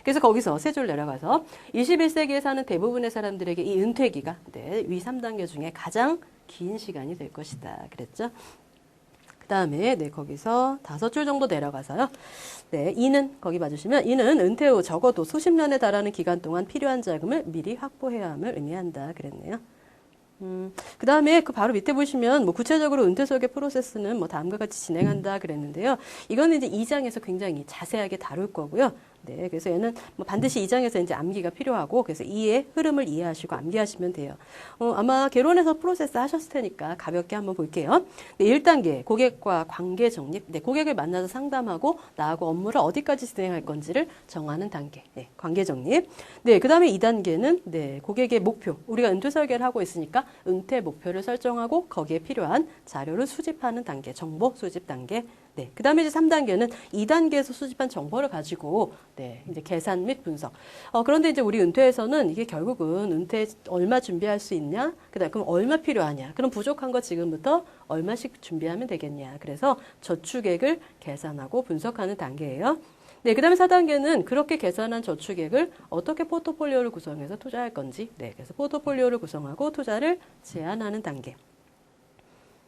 그래서 거기서 세 줄 내려가서 21세기에 사는 대부분의 사람들에게 이 은퇴기가 네, 위 3단계 중에 가장 긴 시간이 될 것이다. 그랬죠? 그 다음에 네, 거기서 5줄 정도 내려가서요. 네, 이는 거기 봐주시면 이는 은퇴 후 적어도 수십 년에 달하는 기간 동안 필요한 자금을 미리 확보해야 함을 의미한다. 그랬네요. 그 다음에 그 바로 밑에 보시면 뭐 구체적으로 은퇴 설계 프로세스는 뭐 다음과 같이 진행한다 그랬는데요. 이거는 이제 2장에서 굉장히 자세하게 다룰 거고요. 네, 그래서 얘는 뭐 반드시 2장에서 이제 암기가 필요하고 그래서 이의 흐름을 이해하시고 암기하시면 돼요. 아마 개론에서 프로세스 하셨을 테니까 가볍게 한번 볼게요. 네, 1단계 고객과 관계 정립. 네, 고객을 만나서 상담하고 나하고 업무를 어디까지 진행할 건지를 정하는 단계. 네, 관계 정립. 네, 그다음에 2단계는 네, 고객의 목표. 우리가 은퇴 설계를 하고 있으니까 은퇴 목표를 설정하고 거기에 필요한 자료를 수집하는 단계. 정보 수집 단계. 네, 그 다음에 이제 3단계는 2단계에서 수집한 정보를 가지고 네, 이제 계산 및 분석. 그런데 이제 우리 은퇴에서는 이게 결국은 은퇴 얼마 준비할 수 있냐? 그다음 그럼 얼마 필요하냐? 그럼 부족한 거 지금부터 얼마씩 준비하면 되겠냐? 그래서 저축액을 계산하고 분석하는 단계예요. 네, 그 다음에 4단계는 그렇게 계산한 저축액을 어떻게 포트폴리오를 구성해서 투자할 건지. 네, 그래서 포트폴리오를 구성하고 투자를 제안하는 단계.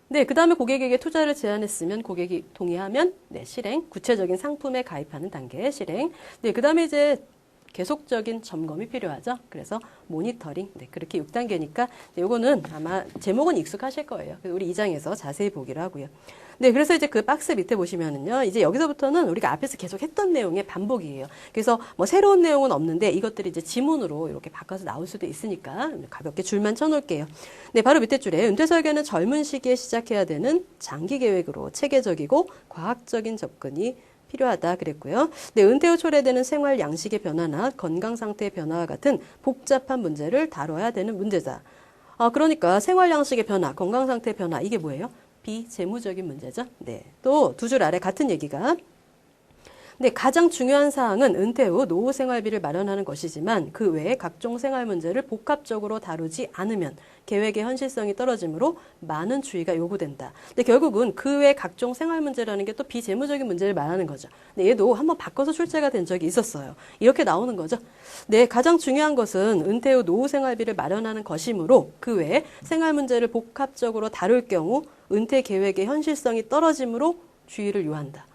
네, 그 다음에 고객에게 투자를 제안했으면 고객이 동의하면 네, 실행, 구체적인 상품에 가입하는 단계 실행. 네, 그 다음에 이제 계속적인 점검이 필요하죠. 그래서 모니터링. 네, 그렇게 6단계니까 네, 요거는 아마 제목은 익숙하실 거예요. 그래서 우리 2장에서 자세히 보기로 하고요. 네, 그래서 이제 그 박스 밑에 보시면은요, 이제 여기서부터는 우리가 앞에서 계속 했던 내용의 반복이에요. 그래서 뭐 새로운 내용은 없는데 이것들이 이제 지문으로 이렇게 바꿔서 나올 수도 있으니까 가볍게 줄만 쳐놓을게요. 네, 바로 밑에 줄에 은퇴 설계는 젊은 시기에 시작해야 되는 장기 계획으로 체계적이고 과학적인 접근이 필요하다 그랬고요. 네, 은퇴 후 초래되는 생활 양식의 변화나 건강 상태의 변화와 같은 복잡한 문제를 다뤄야 되는 문제다. 그러니까 생활 양식의 변화, 건강 상태의 변화 이게 뭐예요? 비재무적인 문제죠. 네, 또 두 줄 아래 같은 얘기가 네, 가장 중요한 사항은 은퇴 후 노후 생활비를 마련하는 것이지만 그 외에 각종 생활 문제를 복합적으로 다루지 않으면 계획의 현실성이 떨어지므로 많은 주의가 요구된다. 근데 결국은 그 외에 각종 생활 문제라는 게 또 비재무적인 문제를 말하는 거죠. 네, 얘도 한번 바꿔서 출제가 된 적이 있었어요. 이렇게 나오는 거죠. 네, 가장 중요한 것은 은퇴 후 노후 생활비를 마련하는 것이므로 그 외에 생활 문제를 복합적으로 다룰 경우 은퇴 계획의 현실성이 떨어지므로 주의를 요한다.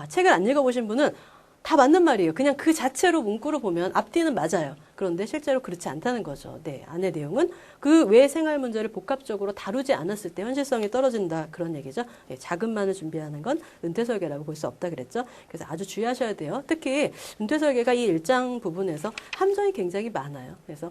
책을 안 읽어보신 분은 다 맞는 말이에요. 그냥 그 자체로 문구로 보면 앞뒤는 맞아요. 그런데 실제로 그렇지 않다는 거죠. 네, 안의 내용은 그 외 생활 문제를 복합적으로 다루지 않았을 때 현실성이 떨어진다. 그런 얘기죠. 네, 자금만을 준비하는 건 은퇴 설계라고 볼 수 없다 그랬죠. 그래서 아주 주의하셔야 돼요. 특히 은퇴 설계가 이 1장 부분에서 함정이 굉장히 많아요. 그래서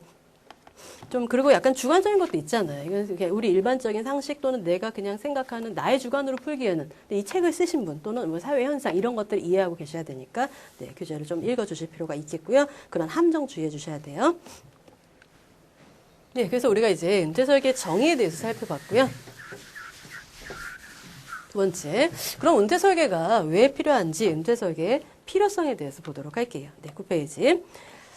좀 그리고 약간 주관적인 것도 있잖아요. 이건 우리 일반적인 상식 또는 내가 그냥 생각하는 나의 주관으로 풀기에는 이 책을 쓰신 분 또는 뭐 사회 현상 이런 것들을 이해하고 계셔야 되니까 네, 교재를 좀 읽어주실 필요가 있겠고요. 그런 함정 주의해 주셔야 돼요. 네, 그래서 우리가 이제 은퇴 설계 정의에 대해서 살펴봤고요. 두 번째, 그럼 은퇴 설계가 왜 필요한지 은퇴 설계의 필요성에 대해서 보도록 할게요. 네, 9페이지.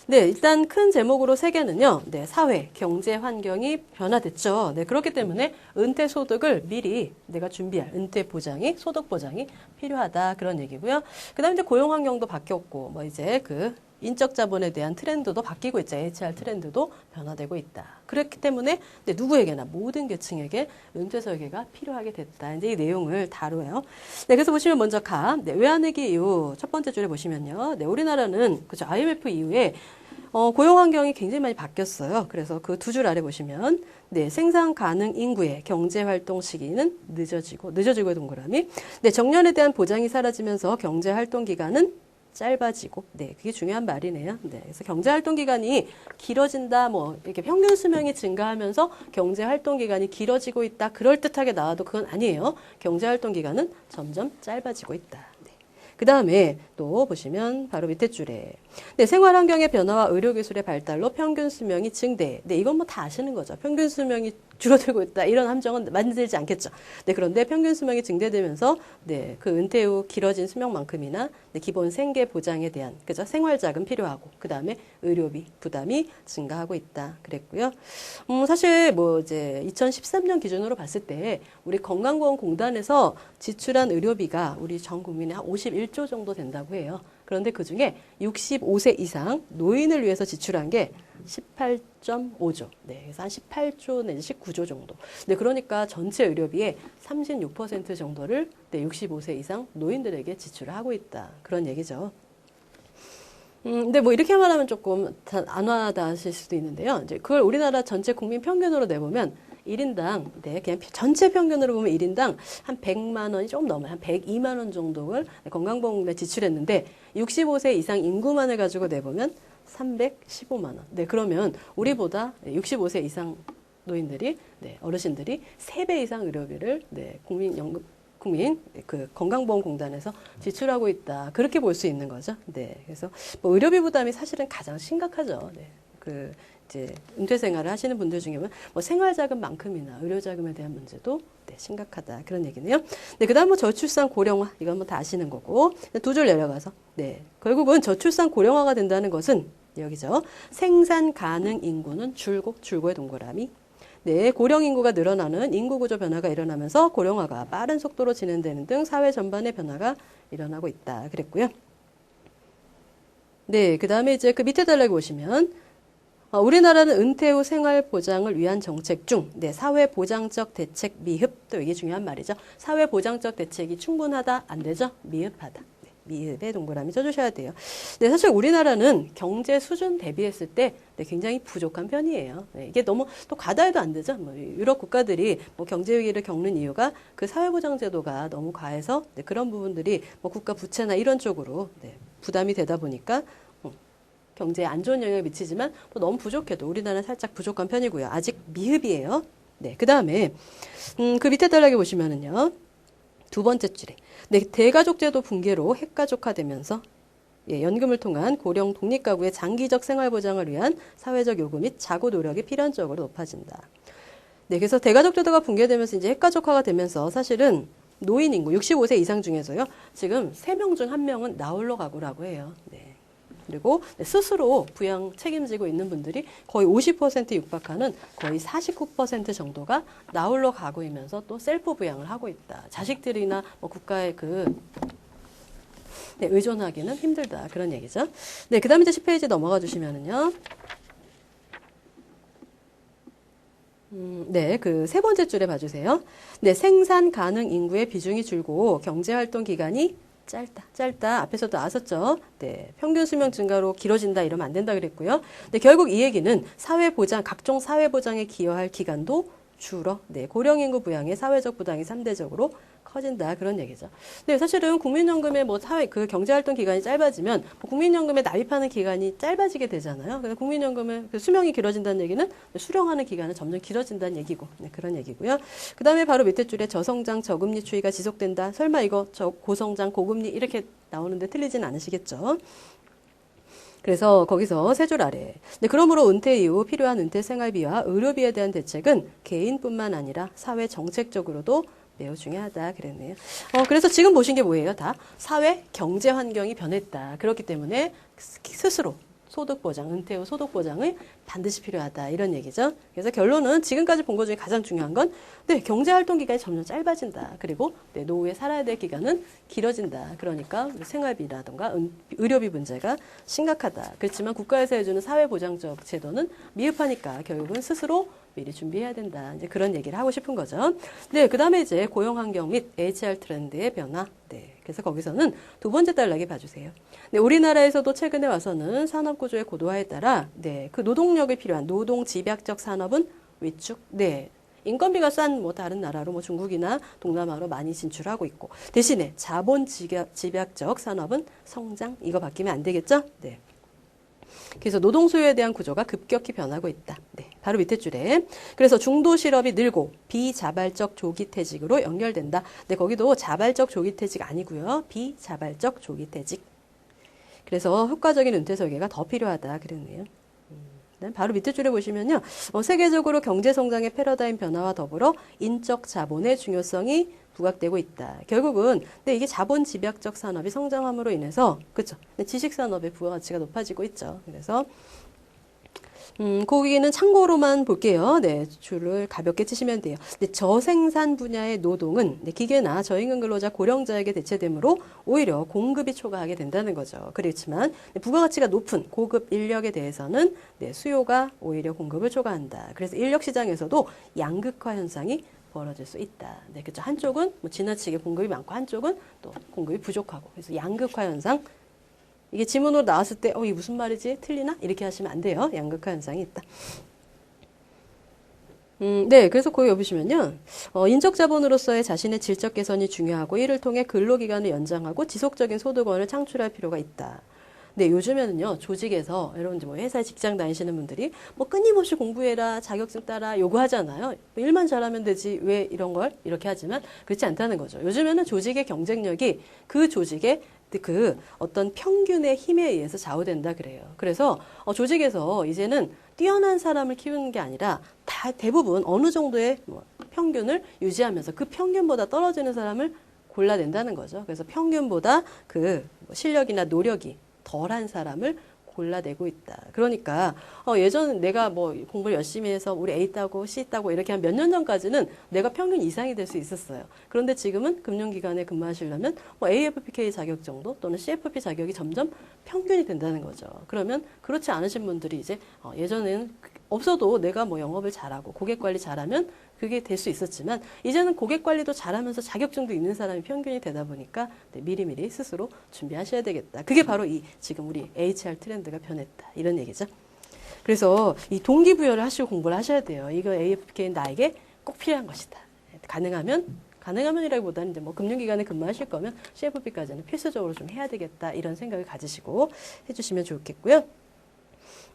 네, 일단 큰 제목으로 세 개는요. 네, 사회, 경제 환경이 변화됐죠. 네, 그렇기 때문에 은퇴 소득을 미리 내가 준비할 은퇴 보장이 소득 보장이 필요하다 그런 얘기고요. 그다음에 이제 고용 환경도 바뀌었고 뭐 이제 그 인적 자본에 대한 트렌드도 바뀌고 있죠. HR 트렌드도 변화되고 있다. 그렇기 때문에 네, 누구에게나 모든 계층에게 은퇴 설계가 필요하게 됐다. 이제 이 내용을 다뤄요. 네, 그래서 보시면 먼저 네, 외환위기 이후 첫 번째 줄에 보시면요. 네, 우리나라는 그죠 IMF 이후에 고용 환경이 굉장히 많이 바뀌었어요. 그래서 그 두 줄 아래 보시면 네, 생산 가능 인구의 경제 활동 시기는 늦어지고 동그라미. 네, 정년에 대한 보장이 사라지면서 경제 활동 기간은 짧아지고, 네, 그게 중요한 말이네요. 네, 그래서 경제 활동 기간이 길어진다, 뭐 이렇게 평균 수명이 증가하면서 경제 활동 기간이 길어지고 있다. 그럴 듯하게 나와도 그건 아니에요. 경제 활동 기간은 점점 짧아지고 있다. 그 다음에 또 보시면 바로 밑에 줄에 네, 생활 환경의 변화와 의료 기술의 발달로 평균 수명이 증대. 네, 이건 뭐 다 아시는 거죠. 평균 수명이 줄어들고 있다. 이런 함정은 만들지 않겠죠. 네, 그런데 평균 수명이 증대되면서 네, 그 은퇴 후 길어진 수명만큼이나 네, 기본 생계 보장에 대한 그죠? 생활 자금 필요하고 그 다음에 의료비 부담이 증가하고 있다. 그랬고요. 사실 뭐 이제 2013년 기준으로 봤을 때 우리 건강보험공단에서 지출한 의료비가 우리 전 국민의 한 51. 1조 정도 된다고 해요. 그런데 그중에 65세 이상 노인을 위해서 지출한 게 18.5조. 네, 그래서 한 18조 내지 19조 정도. 네, 그러니까 전체 의료비의 36% 정도를 65세 이상 노인들에게 지출을 하고 있다. 그런 얘기죠. 근데 뭐 이렇게 말하면 조금 안 와닿으실 수도 있는데요. 이제 그걸 우리나라 전체 국민 평균으로 내보면 1인당, 네, 그냥 전체 평균으로 보면 1인당 한 100만 원이 조금 넘어요. 한 102만 원 정도를 건강보험에 지출했는데 65세 이상 인구만을 가지고 내보면 315만 원. 네, 그러면 우리보다 65세 이상 노인들이, 네, 어르신들이 3배 이상 의료비를, 네, 국민 그 건강보험공단에서 지출하고 있다. 그렇게 볼 수 있는 거죠. 네, 그래서 뭐 의료비 부담이 사실은 가장 심각하죠. 네, 그 이제 은퇴 생활을 하시는 분들 중에 뭐 생활자금만큼이나 의료자금에 대한 문제도 네, 심각하다. 그런 얘기네요. 네, 그다음 뭐 저출산 고령화 이건 뭐 다 아시는 거고 두 줄 내려가서 네, 결국은 저출산 고령화가 된다는 것은 여기죠. 생산 가능 인구는 줄고의 동그라미. 네, 고령 인구가 늘어나는 인구 구조 변화가 일어나면서 고령화가 빠른 속도로 진행되는 등 사회 전반의 변화가 일어나고 있다. 그랬고요. 네, 그 다음에 이제 그 밑에 달락에 보시면 우리나라는 은퇴 후 생활 보장을 위한 정책 중, 네, 사회 보장적 대책 미흡, 또 이게 중요한 말이죠. 사회 보장적 대책이 충분하다, 안 되죠? 미흡하다. 미흡의 동그라미 쳐주셔야 돼요. 네, 사실 우리나라는 경제 수준 대비했을 때 네, 굉장히 부족한 편이에요. 네, 이게 너무 또 과다해도 안 되죠. 뭐 유럽 국가들이 뭐 경제 위기를 겪는 이유가 그 사회보장제도가 너무 과해서 네, 그런 부분들이 뭐 국가 부채나 이런 쪽으로 네, 부담이 되다 보니까 경제에 안 좋은 영향을 미치지만 뭐 너무 부족해도 우리나라는 살짝 부족한 편이고요. 아직 미흡이에요. 네, 그 다음에 그 밑에 달락에 보시면은요. 두 번째 줄에 네, 대가족제도 붕괴로 핵가족화되면서 예, 연금을 통한 고령 독립가구의 장기적 생활보장을 위한 사회적 요구 및 자구 노력이 필연적으로 높아진다. 네, 그래서 대가족제도가 붕괴되면서 이제 핵가족화가 되면서 사실은 노인 인구 65세 이상 중에서요 지금 3명 중 1명은 나홀로 가구라고 해요. 네. 그리고 스스로 부양 책임지고 있는 분들이 거의 50% 육박하는 거의 49% 정도가 나홀로 가구이면서 또 셀프 부양을 하고 있다. 자식들이나 뭐 국가의 네, 의존하기는 힘들다. 그런 얘기죠. 네, 그 다음에 이제 10페이지 넘어가 주시면은요. 네, 그 세 번째 줄에 봐주세요. 네, 생산 가능 인구의 비중이 줄고 경제활동 기간이 짧다. 앞에서도 나왔었죠. 네, 평균 수명 증가로 길어진다 이러면 안 된다 그랬고요. 네, 결국 이 얘기는 사회보장, 각종 사회보장에 기여할 기간도 줄어. 네, 고령인구 부양의 사회적 부담이 상대적으로 커진다 그런 얘기죠. 네, 사실은 국민연금의 뭐 그 경제활동 기간이 짧아지면 국민연금에 납입하는 기간이 짧아지게 되잖아요. 그래서 국민연금의 그 수명이 길어진다는 얘기는 수령하는 기간은 점점 길어진다는 얘기고, 네, 그런 얘기고요. 그 다음에 바로 밑에 줄에 저성장 저금리 추이가 지속된다. 설마 이거 고성장 고금리 이렇게 나오는데 틀리진 않으시겠죠? 그래서 거기서 세 줄 아래. 네, 그러므로 은퇴 이후 필요한 은퇴 생활비와 의료비에 대한 대책은 개인뿐만 아니라 사회 정책적으로도 매우 중요하다 그랬네요. 그래서 지금 보신 게 뭐예요? 다 사회 경제 환경이 변했다. 그렇기 때문에 스스로 소득 보장, 은퇴 후 소득 보장이 반드시 필요하다. 이런 얘기죠. 그래서 결론은 지금까지 본 것 중에 가장 중요한 건 네, 경제 활동 기간이 점점 짧아진다. 그리고 네, 노후에 살아야 될 기간은 길어진다. 그러니까 생활비라든가 의료비 문제가 심각하다. 그렇지만 국가에서 해주는 사회보장적 제도는 미흡하니까 결국은 스스로 미리 준비해야 된다. 이제 그런 얘기를 하고 싶은 거죠. 네, 그 다음에 이제 고용 환경 및 HR 트렌드의 변화. 네, 그래서 거기서는 두 번째 달락에 봐주세요. 네, 우리나라에서도 최근에 와서는 산업 구조의 고도화에 따라 네, 그 노동력이 필요한 노동 집약적 산업은 위축. 네. 인건비가 싼 뭐 다른 나라로 뭐 중국이나 동남아로 많이 진출하고 있고 대신에 자본 집약적 산업은 성장. 이거 바뀌면 안 되겠죠? 네. 그래서 노동 수요에 대한 구조가 급격히 변하고 있다. 네, 바로 밑에 줄에. 그래서 중도 실업이 늘고 비자발적 조기퇴직으로 연결된다. 네, 거기도 자발적 조기퇴직 아니고요. 비자발적 조기퇴직. 그래서 효과적인 은퇴 설계가 더 필요하다. 그랬네요. 바로 밑에 줄에 보시면요. 세계적으로 경제 성장의 패러다임 변화와 더불어 인적 자본의 중요성이 부각되고 있다. 결국은 네, 이게 자본 집약적 산업이 성장함으로 인해서 그렇죠. 지식 산업의 부가가치가 높아지고 있죠. 그래서 거기는 참고로만 볼게요. 네, 줄을 가볍게 치시면 돼요. 네, 저생산 분야의 노동은 네, 기계나 저임금 근로자 고령자에게 대체되므로 오히려 공급이 초과하게 된다는 거죠. 그렇지만 네, 부가가치가 높은 고급 인력에 대해서는 네, 수요가 오히려 공급을 초과한다. 그래서 인력 시장에서도 양극화 현상이 벌어질 수 있다. 네, 그렇죠. 한쪽은 뭐 지나치게 공급이 많고 한쪽은 또 공급이 부족하고. 그래서 양극화 현상. 이게 지문으로 나왔을 때, 이게 무슨 말이지? 틀리나? 이렇게 하시면 안 돼요. 양극화 현상이 있다. 네, 그래서 거기 보시면요. 인적 자본으로서의 자신의 질적 개선이 중요하고 이를 통해 근로기간을 연장하고 지속적인 소득원을 창출할 필요가 있다. 네, 요즘에는요, 조직에서, 여러분, 뭐 회사에 직장 다니시는 분들이 뭐 끊임없이 공부해라, 자격증 따라 요구하잖아요. 일만 잘하면 되지, 왜 이런 걸? 이렇게 하지만 그렇지 않다는 거죠. 요즘에는 조직의 경쟁력이 그 조직의 그 어떤 평균의 힘에 의해서 좌우된다 그래요. 그래서 조직에서 이제는 뛰어난 사람을 키우는 게 아니라 다 대부분 어느 정도의 뭐 평균을 유지하면서 그 평균보다 떨어지는 사람을 골라낸다는 거죠. 그래서 평균보다 그 실력이나 노력이 덜한 사람을 골라내고 있다. 그러니까 예전 내가 뭐 공부를 열심히 해서 우리 A 따고 C 따고 이렇게 한 몇 년 전까지는 내가 평균 이상이 될 수 있었어요. 그런데 지금은 금융기관에 근무하시려면 뭐 AFPK 자격 정도 또는 CFP 자격이 점점 평균이 된다는 거죠. 그러면 그렇지 않으신 분들이 이제 예전에는 없어도 내가 뭐 영업을 잘하고 고객 관리 잘하면 그게 될 수 있었지만 이제는 고객 관리도 잘하면서 자격증도 있는 사람이 평균이 되다 보니까 네, 미리미리 스스로 준비하셔야 되겠다. 그게 바로 이 지금 우리 HR 트렌드가 변했다. 이런 얘기죠. 그래서 이 동기부여를 하시고 공부를 하셔야 돼요. 이거 AFPK는 나에게 꼭 필요한 것이다. 가능하면이라기보다는 이제 뭐 금융기관에 근무하실 거면 CFP까지는 필수적으로 좀 해야 되겠다. 이런 생각을 가지시고 해주시면 좋겠고요.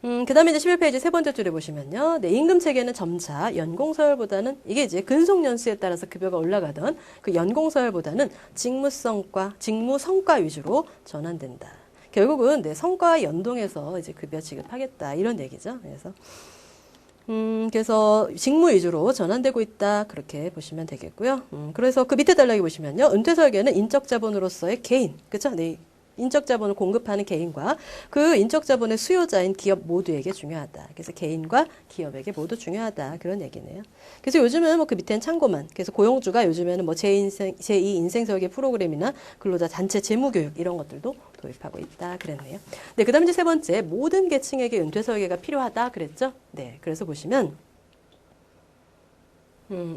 그 다음에 이제 11페이지 세 번째 줄에 보시면요. 네, 임금 체계는 점차 연공서열보다는 이게 이제 근속연수에 따라서 급여가 올라가던 그 연공서열보다는 직무 성과 위주로 전환된다. 결국은 네, 성과와 연동해서 이제 급여 지급하겠다. 이런 얘기죠. 그래서 직무 위주로 전환되고 있다. 그렇게 보시면 되겠고요. 그래서 그 밑에 단락에 보시면요. 은퇴설계는 인적 자본으로서의 개인. 그쵸? 네. 인적 자본을 공급하는 개인과 그 인적 자본의 수요자인 기업 모두에게 중요하다. 그래서 개인과 기업에게 모두 중요하다. 그런 얘기네요. 그래서 요즘은 뭐 그 밑에는 참고만. 그래서 고용주가 요즘에는 뭐 제2 인생설계 프로그램이나 근로자 단체 재무교육 이런 것들도 도입하고 있다. 그랬네요. 네, 그 다음에 이제 세 번째, 모든 계층에게 은퇴설계가 필요하다. 그랬죠? 네, 그래서 보시면,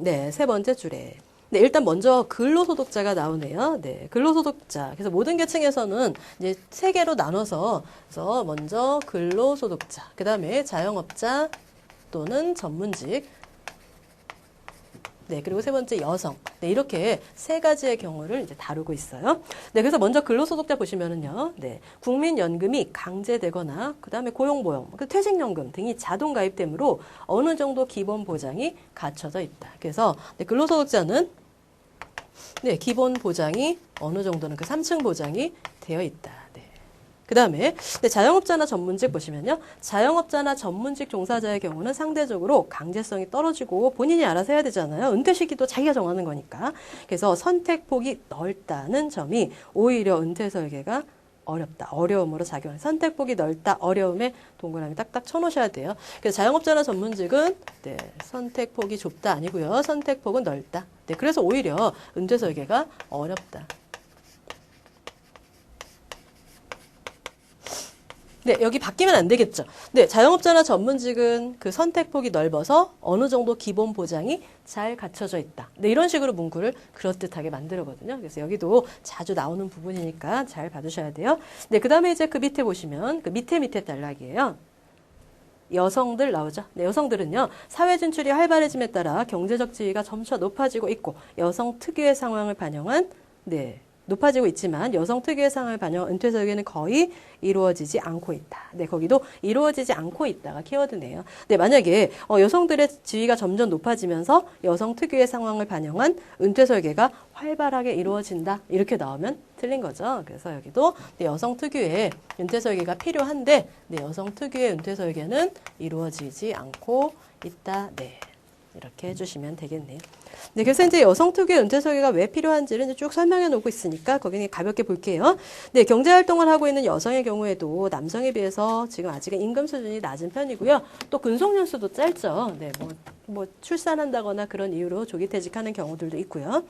네, 세 번째 줄에. 네, 일단 먼저 근로소득자가 나오네요. 네, 근로소득자. 그래서 모든 계층에서는 이제 세 개로 나눠서, 그래서 먼저 근로소득자, 그 다음에 자영업자 또는 전문직, 네, 그리고 세 번째 여성. 네, 이렇게 세 가지의 경우를 이제 다루고 있어요. 네, 그래서 먼저 근로소득자 보시면은요, 네, 국민연금이 강제되거나, 그 다음에 고용보험, 퇴직연금 등이 자동 가입되므로 어느 정도 기본 보장이 갖춰져 있다. 그래서 네, 근로소득자는 네, 기본 보장이 어느 정도는 그 3층 보장이 되어 있다. 네. 그 다음에 네, 자영업자나 전문직 보시면요. 자영업자나 전문직 종사자의 경우는 상대적으로 강제성이 떨어지고 본인이 알아서 해야 되잖아요. 은퇴 시기도 자기가 정하는 거니까. 그래서 선택폭이 넓다는 점이 오히려 은퇴 설계가 어렵다. 어려움으로 작용해. 선택폭이 넓다. 어려움에 동그라미 딱딱 쳐놓으셔야 돼요. 그래서 자영업자나 전문직은 네, 선택폭이 좁다 아니고요. 선택폭은 넓다. 네, 그래서 오히려 은퇴 설계가 어렵다. 네, 여기 바뀌면 안 되겠죠. 네, 자영업자나 전문직은 그 선택폭이 넓어서 어느 정도 기본 보장이 잘 갖춰져 있다. 네, 이런 식으로 문구를 그럴듯하게 만들거든요. 그래서 여기도 자주 나오는 부분이니까 잘 봐주셔야 돼요. 네, 그 다음에 이제 그 밑에 보시면 그 밑에 단락이에요. 여성들 나오죠. 네, 여성들은요, 사회 진출이 활발해짐에 따라 경제적 지위가 점차 높아지고 있고, 여성 특유의 상황을 반영한, 네, 높아지고 있지만 여성 특유의 상황을 반영한 은퇴 설계는 거의 이루어지지 않고 있다. 네, 거기도 이루어지지 않고 있다가 키워드네요. 네, 만약에 여성들의 지위가 점점 높아지면서 여성 특유의 상황을 반영한 은퇴 설계가 활발하게 이루어진다. 이렇게 나오면 틀린 거죠. 그래서 여기도 네, 여성 특유의 은퇴 설계가 필요한데 네, 여성 특유의 은퇴 설계는 이루어지지 않고 있다. 네. 이렇게 해주시면 되겠네요. 네, 그래서 이제 여성 특유의 은퇴 설계가 왜 필요한지를 이제 쭉 설명해 놓고 있으니까 거기는 가볍게 볼게요. 네, 경제 활동을 하고 있는 여성의 경우에도 남성에 비해서 지금 아직은 임금 수준이 낮은 편이고요. 또 근속 연수도 짧죠. 네, 뭐 출산한다거나 그런 이유로 조기 퇴직하는 경우들도 있고요.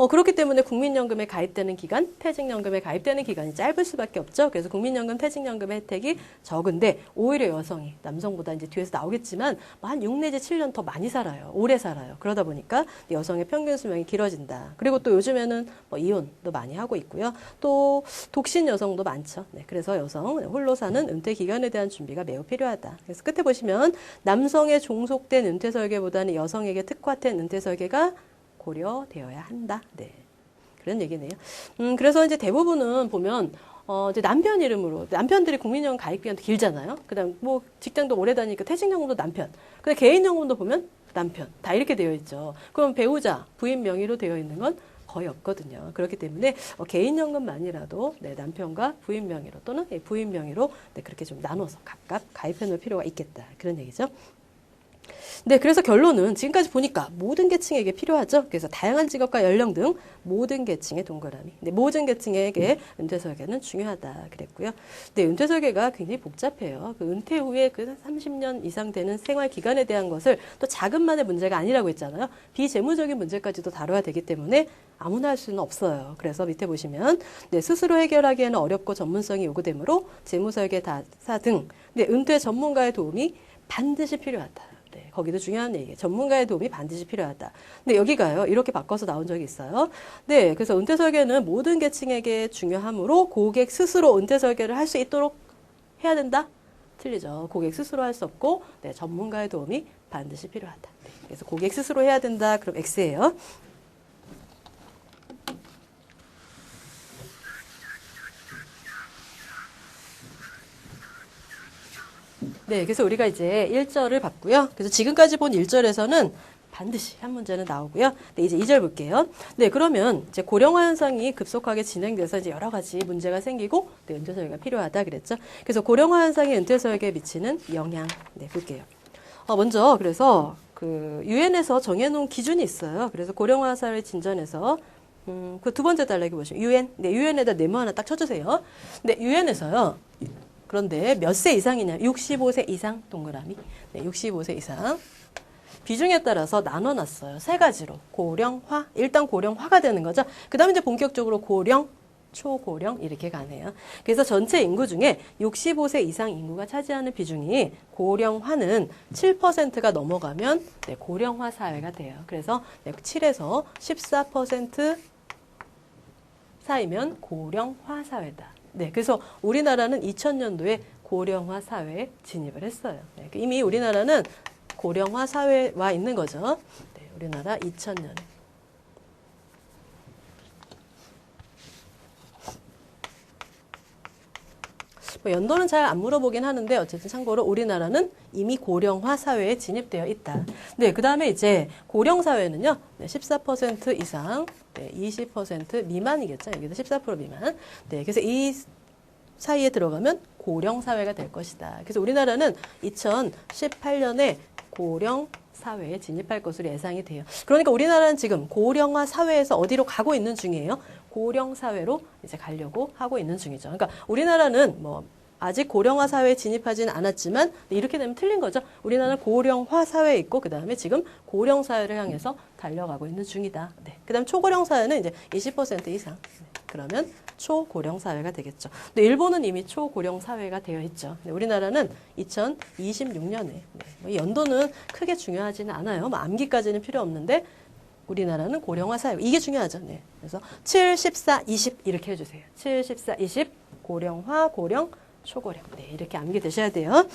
그렇기 때문에 국민연금에 가입되는 기간, 퇴직연금에 가입되는 기간이 짧을 수밖에 없죠. 그래서 국민연금, 퇴직연금 혜택이 적은데 오히려 여성이 남성보다 이제 뒤에서 나오겠지만 한 6 내지 7년 더 많이 살아요. 오래 살아요. 그러다 보니까 여성의 평균 수명이 길어진다. 그리고 또 요즘에는 뭐 이혼도 많이 하고 있고요. 또 독신 여성도 많죠. 네, 그래서 여성 홀로 사는 은퇴 기간에 대한 준비가 매우 필요하다. 그래서 끝에 보시면 남성의 종속된 은퇴 설계보다는 여성에게 특화된 은퇴 설계가 고려되어야 한다. 네. 그런 얘기네요. 그래서 이제 대부분은 보면, 이제 남편 이름으로, 남편들이 국민연금 가입 기간도 길잖아요. 그 다음, 뭐, 직장도 오래 다니니까 퇴직연금도 남편. 근데 개인연금도 보면 남편. 다 이렇게 되어 있죠. 그럼 배우자, 부인 명의로 되어 있는 건 거의 없거든요. 그렇기 때문에 개인연금만이라도 네, 남편과 부인 명의로 또는 부인 명의로 네, 그렇게 좀 나눠서 각각 가입해 놓을 필요가 있겠다. 그런 얘기죠. 네, 그래서 결론은 지금까지 보니까 모든 계층에게 필요하죠. 그래서 다양한 직업과 연령 등 모든 계층의 동그라미. 네, 모든 계층에게 은퇴 설계는 중요하다 그랬고요. 네, 은퇴 설계가 굉장히 복잡해요. 그 은퇴 후에 그 30년 이상 되는 생활 기간에 대한 것을 또 자금만의 문제가 아니라고 했잖아요. 비재무적인 문제까지도 다뤄야 되기 때문에 아무나 할 수는 없어요. 그래서 밑에 보시면 네, 스스로 해결하기에는 어렵고 전문성이 요구되므로 재무설계사 등 네, 은퇴 전문가의 도움이 반드시 필요하다. 네, 거기도 중요한 얘기예요. 전문가의 도움이 반드시 필요하다. 근데 여기가요. 이렇게 바꿔서 나온 적이 있어요. 네, 그래서 은퇴 설계는 모든 계층에게 중요하므로 고객 스스로 은퇴 설계를 할 수 있도록 해야 된다? 틀리죠. 고객 스스로 할 수 없고 네, 전문가의 도움이 반드시 필요하다. 네, 그래서 고객 스스로 해야 된다. 그럼 X예요. 네, 그래서 우리가 이제 1절을 봤고요. 그래서 지금까지 본 1절에서는 반드시 한 문제는 나오고요. 네, 이제 2절 볼게요. 네, 그러면 이제 고령화 현상이 급속하게 진행돼서 이제 여러 가지 문제가 생기고, 네, 은퇴 설계가 필요하다 그랬죠. 그래서 고령화 현상이 은퇴 설계에 미치는 영향, 네, 볼게요. 먼저 그래서 그 유엔에서 정해놓은 기준이 있어요. 그래서 고령화 사회 진전에서 그 두 번째 달라기 보시면 유엔, 네, 유엔에다 네모 하나 딱 쳐주세요. 네, 유엔에서요. 그런데 몇 세 이상이냐? 65세 이상 동그라미. 네, 65세 이상. 비중에 따라서 나눠놨어요. 세 가지로. 고령화. 일단 고령화가 되는 거죠. 그 다음에 이제 본격적으로 고령, 초고령 이렇게 가네요. 그래서 전체 인구 중에 65세 이상 인구가 차지하는 비중이 고령화는 7%가 넘어가면 네, 고령화 사회가 돼요. 그래서 네, 7에서 14% 사이면 고령화 사회다. 네, 그래서 우리나라는 2000년도에 고령화 사회에 진입을 했어요. 네, 이미 우리나라는 고령화 사회에 와 있는 거죠. 네, 우리나라 2000년에. 뭐 연도는 잘 안 물어보긴 하는데 어쨌든 참고로 우리나라는 이미 고령화 사회에 진입되어 있다. 네, 그 다음에 이제 고령 사회는요, 네, 14% 이상, 네, 20% 미만이겠죠. 여기도 14% 미만. 네, 그래서 이 사이에 들어가면 고령 사회가 될 것이다. 그래서 우리나라는 2018년에 고령 사회에 진입할 것으로 예상이 돼요. 그러니까 우리나라는 지금 고령화 사회에서 어디로 가고 있는 중이에요? 고령 사회로 이제 가려고 하고 있는 중이죠. 그러니까 우리나라는 뭐 아직 고령화 사회에 진입하지는 않았지만 이렇게 되면 틀린 거죠. 우리나라는 고령화 사회에 있고 그 다음에 지금 고령 사회를 향해서 달려가고 있는 중이다. 네. 그 다음 초고령 사회는 이제 20% 이상. 네. 그러면 초고령 사회가 되겠죠. 근데 일본은 이미 초고령 사회가 되어 있죠. 네. 우리나라는 2026년에 네. 뭐 연도는 크게 중요하지는 않아요. 뭐 암기까지는 필요 없는데 우리나라는 고령화 사회. 이게 중요하죠. 네. 그래서 7, 14, 20 이렇게 해주세요. 7, 14, 20 고령화, 고령, 초고령. 네, 이렇게 암기되셔야 돼요.